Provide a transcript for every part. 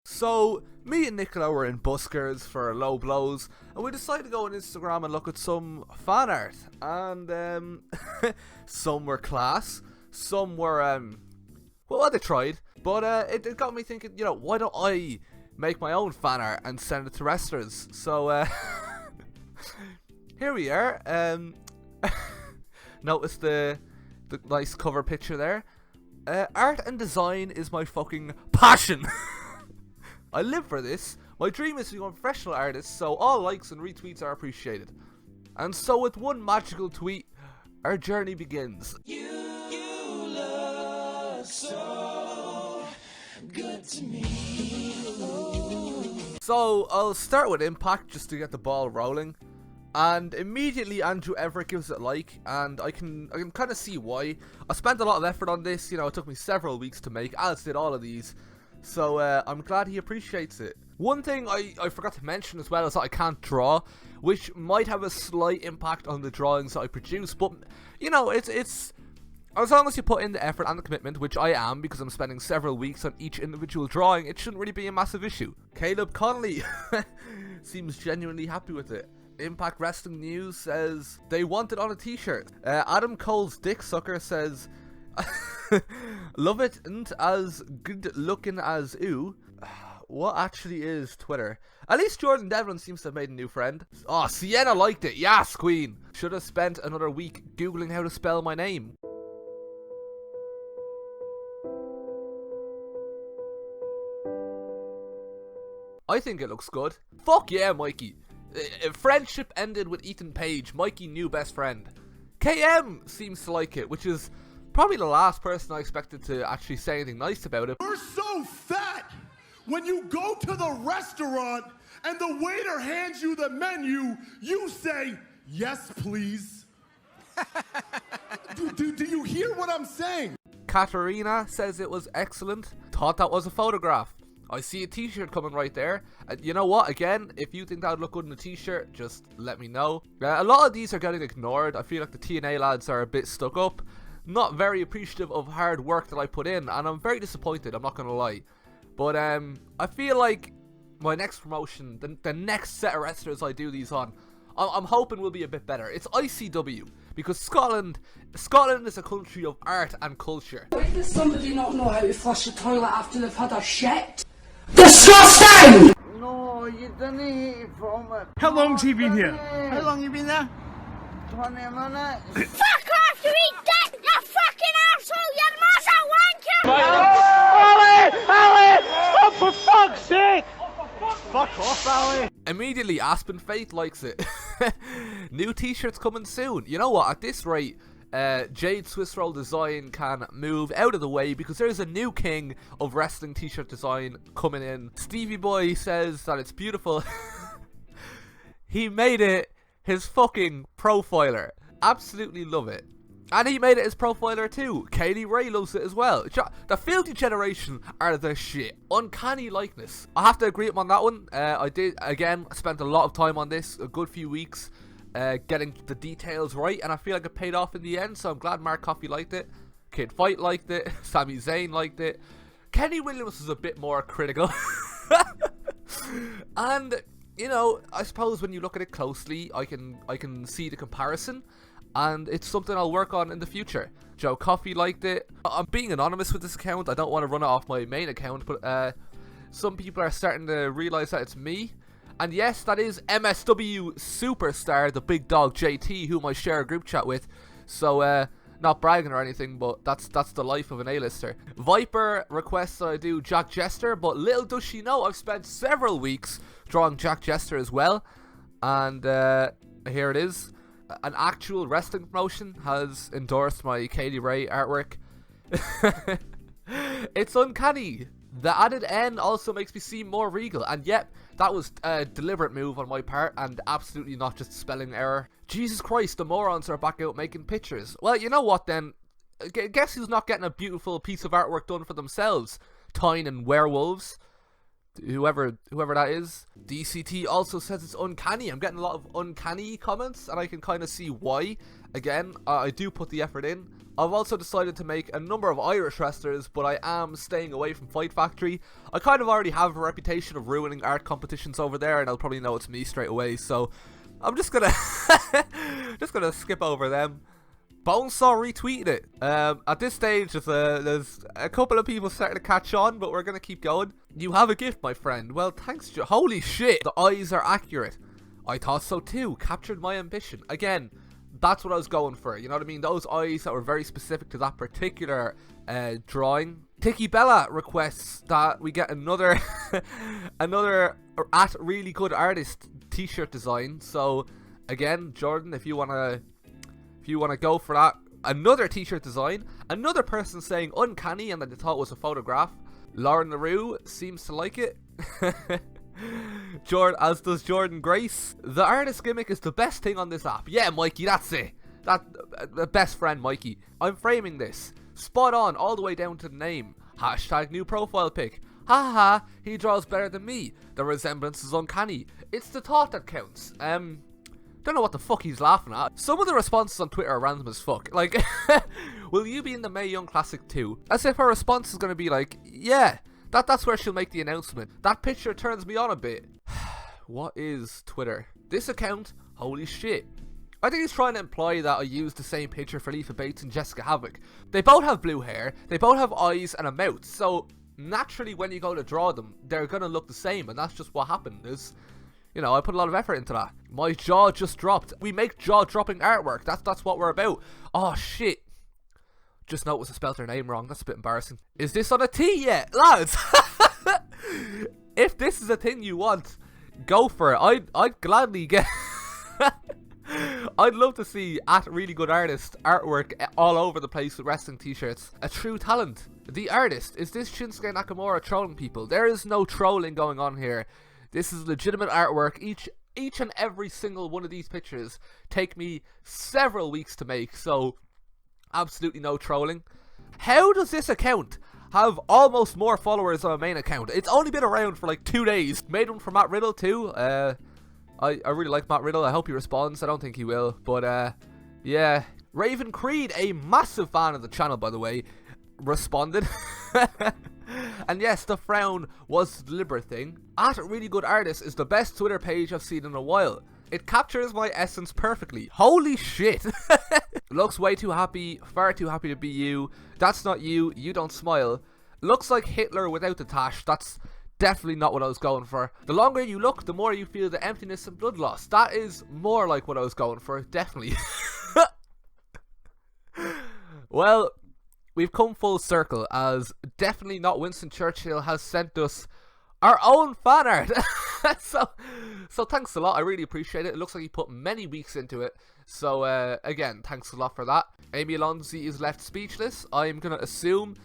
So, me and Nicola were in Buskers for Low Blows, and we decided to go on Instagram and look at some fan art. And, some were class, some were, well, they tried. But, it got me thinking, you know, why don't I make my own fan art and send it to wrestlers? So, here we are. Notice the nice cover picture there. Art and design is my fucking passion. I live for this. My dream is to become a professional artist, so all likes and retweets are appreciated. And so with one magical tweet, our journey begins. You look so good to me. So I'll start with Impact just to get the ball rolling. And immediately Andrew Everett gives it a like, and I can kind of see why. I spent a lot of effort on this, you know, it took me several weeks to make, as did all of these. So I'm glad he appreciates it. One thing I forgot to mention as well is that I can't draw, which might have a slight impact on the drawings that I produce, but you know, it's as long as you put in the effort and the commitment, which I am because I'm spending several weeks on each individual drawing, it shouldn't really be a massive issue. Caleb Connolly seems genuinely happy with it. Impact Wrestling News says they want it on a t-shirt. Adam Cole's Dick Sucker says love it and as good looking as ooh. What actually is Twitter? At least Jordan Devlin seems to have made a new friend. Oh, Sienna liked it. Yes, queen. Should have spent another week googling how to spell my name. I think it looks good. Fuck yeah, Mikey. Friendship ended with Ethan Page. Mikey, new best friend. KM seems to like it, which is probably the last person I expected to actually say anything nice about it. You're so fat! When you go to the restaurant and the waiter hands you the menu, you say, yes, please. do you hear what I'm saying? Katarina says it was excellent. Thought that was a photograph. I see a t-shirt coming right there. You know what? Again, if you think that would look good in a t-shirt, just let me know. A lot of these are getting ignored. I feel like the TNA lads are a bit stuck up. Not very appreciative of hard work that I put in, and I'm very disappointed, I'm not gonna lie. But I feel like my next promotion, the next set of wrestlers I do these on, I'm hoping will be a bit better. It's ICW, because Scotland is a country of art and culture. Why does somebody not know how to flush a toilet after they've had a shit? Disgusting! No, you didn't eat it from it. How long's he been here? How long you been there? 20 minutes. Fuck off, you eat dick, you fucking arsehole, you mother wanker! Ali! Oh, for fuck's sake! Fuck off, Ali! Immediately, Aspen Faith likes it. New t-shirts coming soon. You know what, at this rate, Jade Swiss Roll Design can move out of the way because there's a new king of wrestling t-shirt design coming in. Stevie Boy says that it's beautiful. He made it his fucking profiler. Absolutely love it. And he made it his profiler too. Kaylee Ray loves it as well. The Filthy Generation are the shit. Uncanny likeness. I have to agree with him on that one. I did, again, spent a lot of time on this, a good few weeks, getting the details right, and I feel like it paid off in the end, so I'm glad Mark Coffey liked it. Kid Fight liked it. Sami Zayn liked it. Kenny Williams was a bit more critical. And, you know, I suppose when you look at it closely, I can see the comparison. And it's something I'll work on in the future. Joe Coffey liked it. I'm being anonymous with this account. I don't want to run it off my main account, but some people are starting to realize that it's me. And yes, that is MSW Superstar, the big dog JT, whom I share a group chat with. So, not bragging or anything, but that's the life of an A-lister. Viper requests that I do Jack Jester, but little does she know I've spent several weeks drawing Jack Jester as well. And here it is. An actual wrestling promotion has endorsed my Kaylee Ray artwork. It's uncanny. The added N also makes me seem more regal, and yet that was a deliberate move on my part and absolutely not just a spelling error. Jesus Christ, the morons are back out making pictures. Well, you know what then? Guess who's not getting a beautiful piece of artwork done for themselves? Tyne and Werewolves. Whoever that is. DCT also says it's uncanny. I'm getting a lot of uncanny comments, and I can kind of see why. Again, I do put the effort in. I've also decided to make a number of Irish wrestlers, but I am staying away from Fight Factory. I kind of already have a reputation of ruining art competitions over there, and I'll probably know it's me straight away, so I'm just gonna skip over them. Bonesaw retweeted it. At this stage, there's a couple of people starting to catch on, but we're gonna keep going. You have a gift, my friend. Well, thanks, holy shit, the eyes are accurate. I thought so too. Captured my ambition. Again, that's what I was going for. You know what I mean? Those eyes that were very specific to that particular drawing. Tiki Bella requests that we get another another at really good artist t-shirt design. So again, Jordan, if you wanna go for that, another t-shirt design. Another person saying uncanny and that they thought it was a photograph. Lauren LaRue seems to like it. As does Jordan Grace. The artist gimmick is the best thing on this app. Yeah, Mikey, that's it. The best friend, Mikey. I'm framing this. Spot on, all the way down to the name. Hashtag new profile pic. Ha ha ha, he draws better than me. The resemblance is uncanny. It's the thought that counts. Don't know what the fuck he's laughing at. Some of the responses on Twitter are random as fuck. Like, will you be in the Mae Young Classic too? As if her response is going to be like, yeah, that's where she'll make the announcement. That picture turns me on a bit. What is Twitter? This account, holy shit. I think he's trying to imply that I used the same picture for Leafa Bates and Jessica Havoc. They both have blue hair, they both have eyes and a mouth, so naturally when you go to draw them, they're going to look the same, and that's just what happened. You know, I put a lot of effort into that. My jaw just dropped. We make jaw-dropping artwork. That's what we're about. Oh, shit. Just noticed I spelled her name wrong. That's a bit embarrassing. Is this on a T yet? Lads! If this is a thing you want, go for it. I'd gladly get... I'd love to see at really good artist artwork all over the place with wrestling t-shirts. A true talent. The artist. Is this Shinsuke Nakamura trolling people? There is no trolling going on here. This is legitimate artwork. Each and every single one of these pictures take me several weeks to make, so absolutely no trolling. How does this account have almost more followers than my main account? It's only been around for like 2 days. Made one for Matt Riddle too. I really like Matt Riddle. I hope he responds. I don't think he will, but yeah. Raven Creed, a massive fan of the channel by the way, responded. And yes, the frown was a deliberate thing. At Really Good Artist is the best Twitter page I've seen in a while. It captures my essence perfectly. Holy shit. Looks way too happy, far too happy to be you. That's not you, you don't smile. Looks like Hitler without the tash. That's definitely not what I was going for. The longer you look, the more you feel the emptiness and blood loss. That is more like what I was going for, definitely. Well, we've come full circle, as definitely not Winston Churchill has sent us our own fan art. So thanks a lot, I really appreciate it. It looks like he put many weeks into it. So again, thanks a lot for that. Amy Alonzi is left speechless. I'm going to assume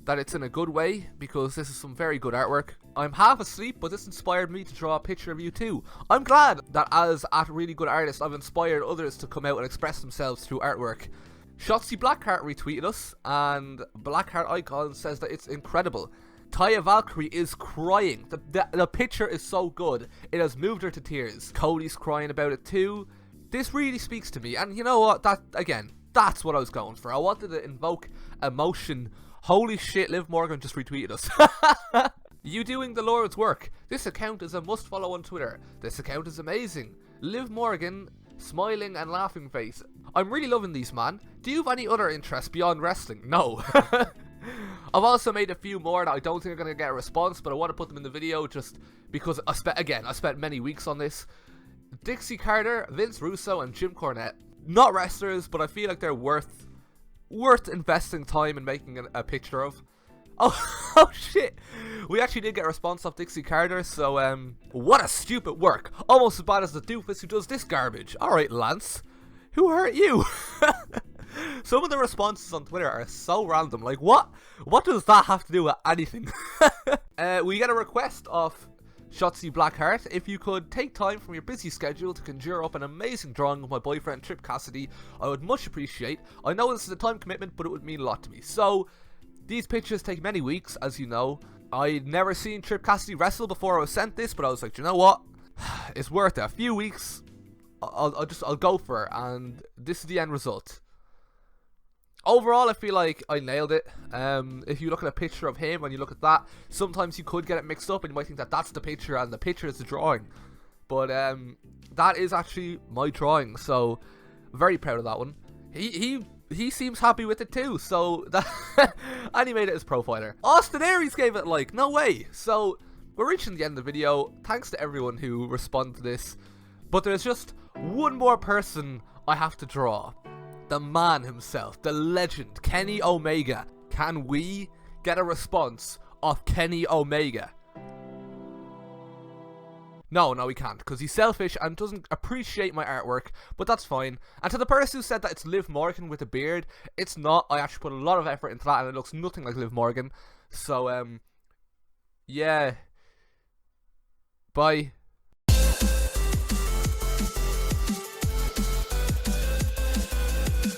that it's in a good way, because this is some very good artwork. I'm half asleep, but this inspired me to draw a picture of you too. I'm glad that as at Really Good Artist, I've inspired others to come out and express themselves through artwork. Shotzi Blackheart retweeted us, and Blackheart Icon says that it's incredible. Taya Valkyrie is crying. The picture is so good, it has moved her to tears. Cody's crying about it too. This really speaks to me, and you know what, that's what I was going for. I wanted to invoke emotion. Holy shit, Liv Morgan just retweeted us. You doing the Lord's work. This account is a must follow on Twitter. This account is amazing. Liv Morgan, smiling and laughing face. I'm really loving these, man. Do you have any other interests beyond wrestling? No. I've also made a few more that I don't think are going to get a response, but I want to put them in the video just because I spent many weeks on this. Dixie Carter, Vince Russo, and Jim Cornette. Not wrestlers, but I feel like they're worth investing time in making a picture of. Oh shit, we actually did get a response off Dixie Carter, so what a stupid work. Almost as bad as the doofus who does this garbage. Alright, Lance, who hurt you? Some of the responses on Twitter are so random, like what does that have to do with anything? We get a request of Shotzi Blackheart. If you could take time from your busy schedule to conjure up an amazing drawing of my boyfriend Trip Cassidy, I would much appreciate. I know this is a time commitment, but it would mean a lot to me. So these pictures take many weeks, as you know. I'd never seen Trip Cassidy wrestle before I was sent this, but I was like, you know what? It's worth it. A few weeks, I'll go for it, and this is the end result. Overall, I feel like I nailed it. If you look at a picture of him and you look at that, sometimes you could get it mixed up and you might think that that's the picture and the picture is the drawing. But that is actually my drawing, so very proud of that one. He seems happy with it too, so that and he made it his profiler. Austin Aries gave it a like, no way. So we're reaching the end of the video. Thanks to everyone who responded to this. But there's just one more person I have to draw. The man himself, the legend, Kenny Omega. Can we get a response of Kenny Omega? No, we can't, because he's selfish and doesn't appreciate my artwork, but that's fine. And to the person who said that it's Liv Morgan with a beard, it's not. I actually put a lot of effort into that, and it looks nothing like Liv Morgan. So, yeah. Bye.